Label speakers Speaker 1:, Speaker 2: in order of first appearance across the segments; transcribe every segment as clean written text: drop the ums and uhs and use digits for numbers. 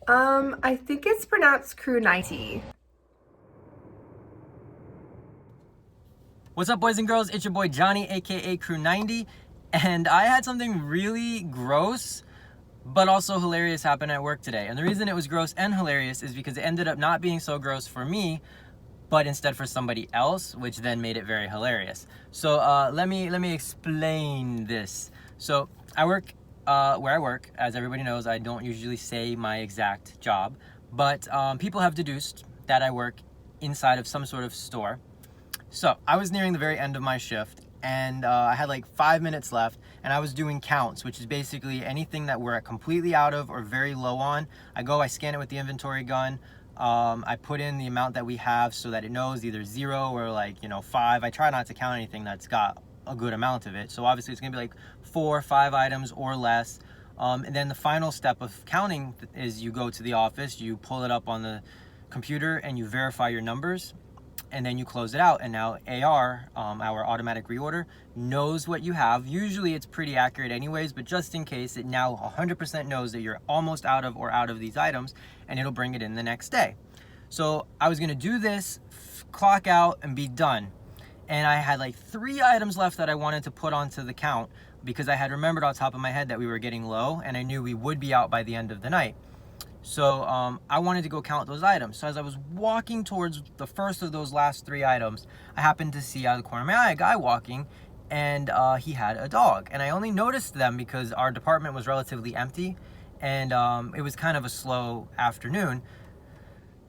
Speaker 1: I think it's pronounced crew 90.
Speaker 2: What's up, boys and girls? It's your boy Johnny, aka Crew 90, and I had something really gross but also hilarious happen at work today. And the reason it was gross and hilarious is because it ended up not being so gross for me, but instead for somebody else, which then made it very hilarious. So let me explain this. So I work where I work. As everybody knows, I don't usually say my exact job, but people have deduced that I work inside of some sort of store. So I was nearing the very end of my shift, and I had like 5 minutes left, and I was doing counts, which is basically anything that we're completely out of or very low on. I scan it with the inventory gun. I put in the amount that we have so that it knows either 0 or 5. I try not to count anything that's got a good amount of it. So obviously it's gonna be like 4 or 5 items or less. And then the final step of counting is you go to the office, you pull it up on the computer, and you verify your numbers, and then you close it out. And now AR, our automatic reorder, knows what you have. Usually it's pretty accurate anyways, but just in case, it now 100% knows that you're almost out of these items, and it'll bring it in the next day. So I was gonna do this, clock out, and be done. And I had like 3 items left that I wanted to put onto the count because I had remembered on top of my head that we were getting low, and I knew we would be out by the end of the night. So I wanted to go count those items. So as I was walking towards the first of those last 3 items, I happened to see out of the corner of my eye a guy walking, and he had a dog. And I only noticed them because our department was relatively empty, and it was kind of a slow afternoon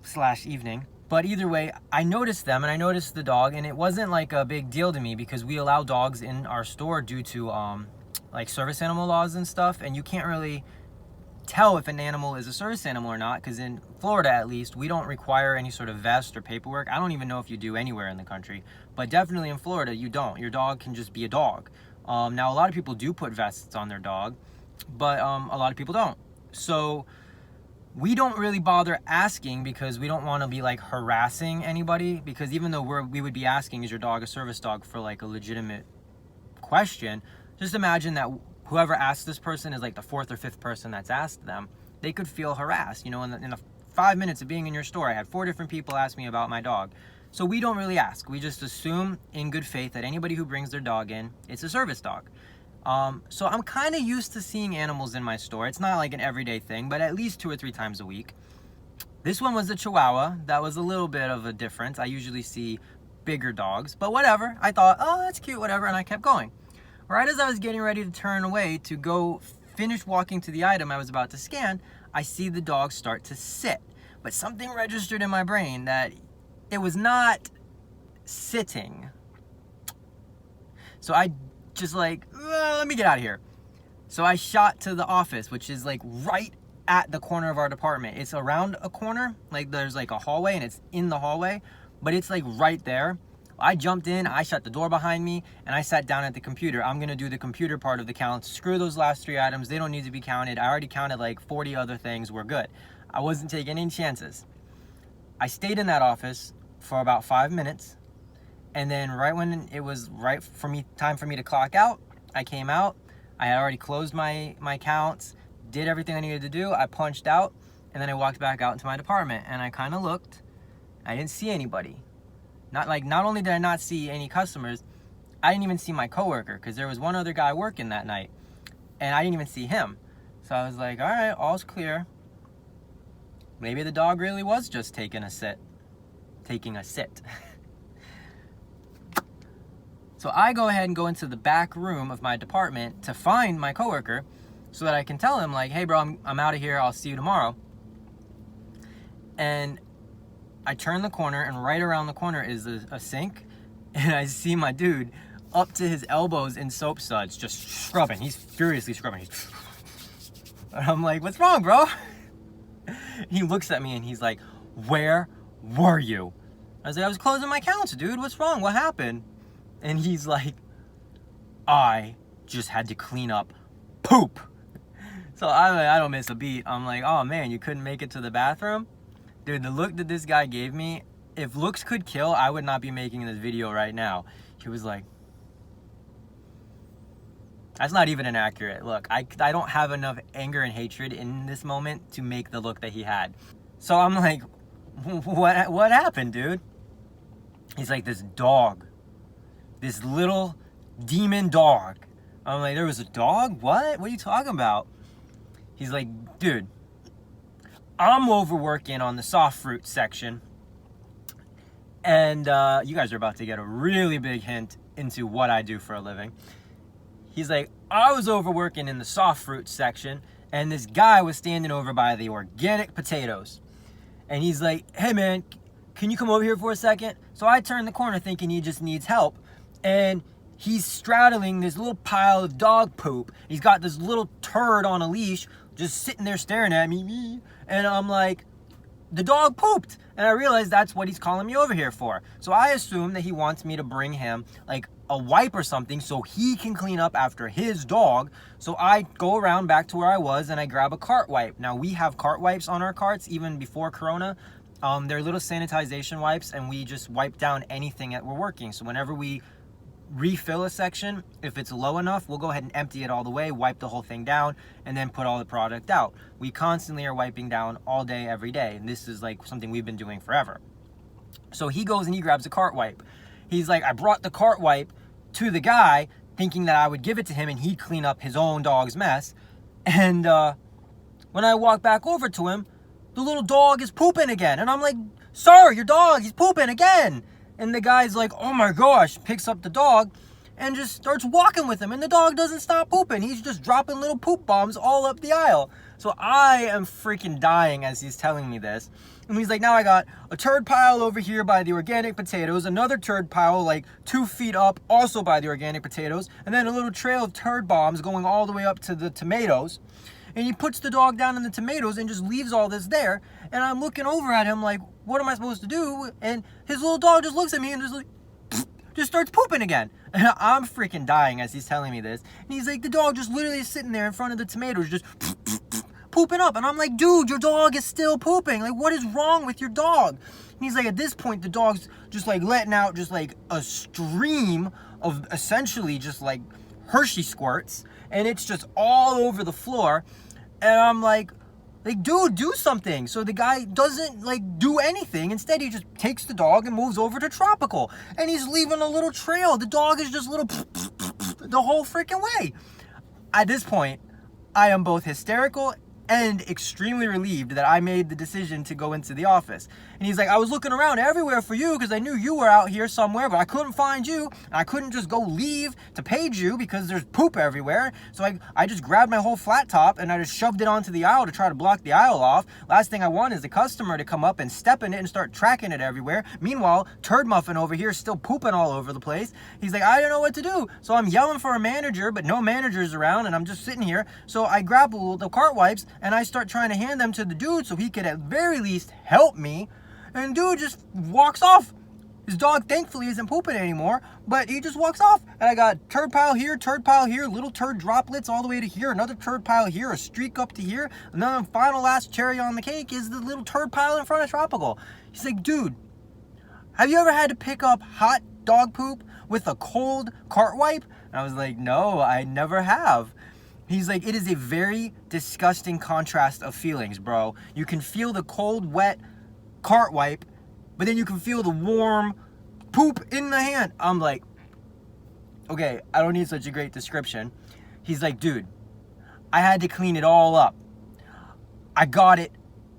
Speaker 2: slash evening. But either way, I noticed them, and I noticed the dog, and it wasn't like a big deal to me because we allow dogs in our store due to like service animal laws and stuff, and you can't really tell if an animal is a service animal or not, because in Florida at least we don't require any sort of vest or paperwork. I don't even know if you do anywhere in the country, but definitely in Florida you don't. Your dog can just be a dog. Now a lot of people do put vests on their dog, but a lot of people don't. So we don't really bother asking because we don't want to be like harassing anybody, because even though we would be asking, is your dog a service dog, for like a legitimate question, just imagine that whoever asked this person is like the 4th or 5th person that's asked them. They could feel harassed. In the 5 minutes of being in your store, I had 4 different people ask me about my dog. So we don't really ask. We just assume in good faith that anybody who brings their dog in, it's a service dog. So I'm kind of used to seeing animals in my store. It's not like an everyday thing, but at least 2 or 3 times a week. This one was a Chihuahua. That was a little bit of a difference. I usually see bigger dogs, but whatever. I thought, oh, that's cute, whatever, and I kept going. Right as I was getting ready to turn away to go finish walking to the item I was about to scan, I see the dog start to sit. But something registered in my brain that it was not sitting. So I just let me get out of here. So I shot to the office, which is like right at the corner of our department. It's around a corner, like there's like a hallway, and it's in the hallway, but it's like right there. I jumped in, I shut the door behind me, and I sat down at the computer. I'm gonna do the computer part of the count. Screw those last 3 items, they don't need to be counted. I already counted like 40 other things, we're good. I wasn't taking any chances. I stayed in that office for about 5 minutes, and then right when it was time for me to clock out, I came out. I had already closed my counts, did everything I needed to do. I punched out, and then I walked back out into my department, and I kind of looked. I didn't see anybody. Not only did I not see any customers, I didn't even see my coworker, because there was one other guy working that night, and I didn't even see him. So I was like, all right, all's clear. Maybe the dog really was just taking a sit. So I go ahead and go into the back room of my department to find my coworker so that I can tell him, like, hey bro, I'm out of here, I'll see you tomorrow. And I turn the corner, and right around the corner is a sink, and I see my dude up to his elbows in soap suds, just scrubbing. He's furiously scrubbing. And I'm like, what's wrong, bro? He looks at me and he's like, where were you? I was like, I was closing my counts, dude. What's wrong? What happened? And he's like, I just had to clean up poop. So I don't miss a beat. I'm like, oh man, you couldn't make it to the bathroom? Dude, the look that this guy gave me, if looks could kill, I would not be making this video right now. He was like, That's not even inaccurate. Look, I don't have enough anger and hatred in this moment to make the look that he had. So I'm like, what happened, dude? He's like, this dog. This little demon dog. I'm like, there was a dog? What? What are you talking about? He's like, dude, I'm overworking on the soft fruit section. And you guys are about to get a really big hint into what I do for a living. He's like, I was overworking in the soft fruit section, and this guy was standing over by the organic potatoes. And he's like, hey man, can you come over here for a second? So I turn the corner thinking he just needs help. And he's straddling this little pile of dog poop. He's got this little turd on a leash just sitting there staring at me. And I'm like, the dog pooped. And I realized that's what he's calling me over here for. So I assume that he wants me to bring him like a wipe or something so he can clean up after his dog. So I go around back to where I was and I grab a cart wipe. Now we have cart wipes on our carts even before Corona. They're little sanitization wipes, and we just wipe down anything that we're working. So whenever we refill a section, if it's low enough, we'll go ahead and empty it all the way, wipe the whole thing down, and then put all the product out. We constantly are wiping down all day, every day, and this is like something we've been doing forever. So he goes and he grabs a cart wipe. He's like, I brought the cart wipe to the guy thinking that I would give it to him and he'd clean up his own dog's mess. And when I walk back over to him, the little dog is pooping again. And I'm like, sir, your dog, he's pooping again. And the guy's like, oh my gosh, picks up the dog and just starts walking with him. And the dog doesn't stop pooping. He's just dropping little poop bombs all up the aisle. So I am freaking dying as he's telling me this. And he's like, now I got a turd pile over here by the organic potatoes, another turd pile like 2 feet up also by the organic potatoes, and then a little trail of turd bombs going all the way up to the tomatoes. And he puts the dog down in the tomatoes and just leaves all this there. And I'm looking over at him like, what am I supposed to do? And his little dog just looks at me and just like, just starts pooping again. And I'm freaking dying as he's telling me this. And he's like, the dog just literally is sitting there in front of the tomatoes, just pooping up. And I'm like, dude, your dog is still pooping. Like, what is wrong with your dog? And he's like, at this point, the dog's just like letting out just like a stream of essentially just like Hershey squirts. And it's just all over the floor. And I'm like, dude, do something. So the guy doesn't like do anything. Instead, he just takes the dog and moves over to Tropical. And he's leaving a little trail. The dog is just little the whole freaking way. At this point, I am both hysterical and extremely relieved that I made the decision to go into the office. And he's like, I was looking around everywhere for you because I knew you were out here somewhere, but I couldn't find you. And I couldn't just go leave to page you because there's poop everywhere. So I just grabbed my whole flat top and I just shoved it onto the aisle to try to block the aisle off. Last thing I want is the customer to come up and step in it and start tracking it everywhere. Meanwhile, Turd Muffin over here is still pooping all over the place. He's like, I don't know what to do. So I'm yelling for a manager, but no manager's around and I'm just sitting here. So I grab the cart wipes and I start trying to hand them to the dude so he could at very least help me. And dude just walks off. His dog thankfully isn't pooping anymore, but he just walks off. And I got turd pile here, little turd droplets all the way to here, another turd pile here, a streak up to here, and then the final last cherry on the cake is the little turd pile in front of Tropical. He's like, dude, have you ever had to pick up hot dog poop with a cold cart wipe? And I was like, no, I never have. He's like, it is a very disgusting contrast of feelings, bro. You can feel the cold, wet cart wipe, but then you can feel the warm poop in the hand. I'm like, okay, I don't need such a great description. He's like, dude, I had to clean it all up. I got it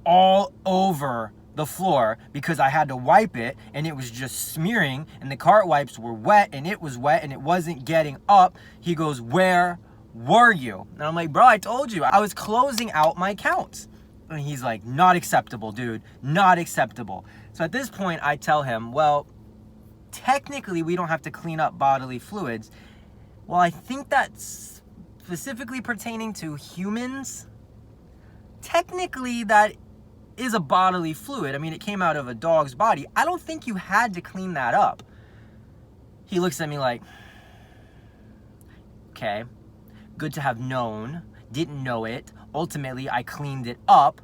Speaker 2: all over the floor because I had to wipe it and it was just smearing and the cart wipes were wet and it was wet and it wasn't getting up. He goes, where were you? And I'm like, bro, I told you. I was closing out my counts. And he's like, not acceptable, dude. Not acceptable. So at this point, I tell him, well, technically, we don't have to clean up bodily fluids. Well, I think that's specifically pertaining to humans. Technically, that is a bodily fluid. I mean, it came out of a dog's body. I don't think you had to clean that up. He looks at me like, okay, good to have known. Didn't know it. Ultimately, I cleaned it up,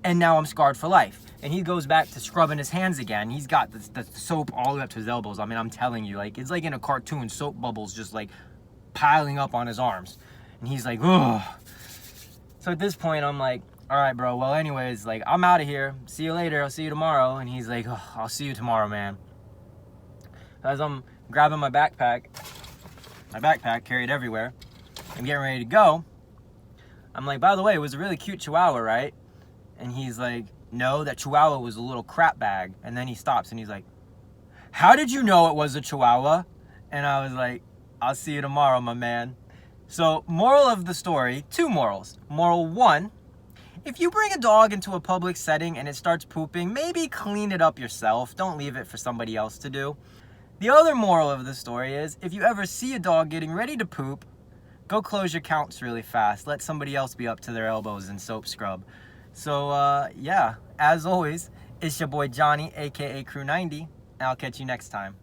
Speaker 2: and now I'm scarred for life. And he goes back to scrubbing his hands again. He's got the soap all the way up to his elbows. I mean, I'm telling you, like, it's like in a cartoon, soap bubbles just like piling up on his arms. And he's like, ugh. So at this point, I'm like, all right, bro. Well, anyways, like, I'm out of here. See you later. I'll see you tomorrow. And he's like, oh, I'll see you tomorrow, man. As I'm grabbing my backpack carried everywhere, I'm getting ready to go. I'm like, by the way, it was a really cute Chihuahua, right? And he's like, no, that Chihuahua was a little crap bag. And then he stops and he's like, how did you know it was a Chihuahua? And I was like, I'll see you tomorrow, my man. So, moral of the story, 2 morals. Moral 1, if you bring a dog into a public setting and it starts pooping, maybe clean it up yourself. Don't leave it for somebody else to do. The other moral of the story is, if you ever see a dog getting ready to poop, go close your counts really fast. Let somebody else be up to their elbows in soap scrub. So, yeah, as always, it's your boy Johnny, aka Crew 90, and I'll catch you next time.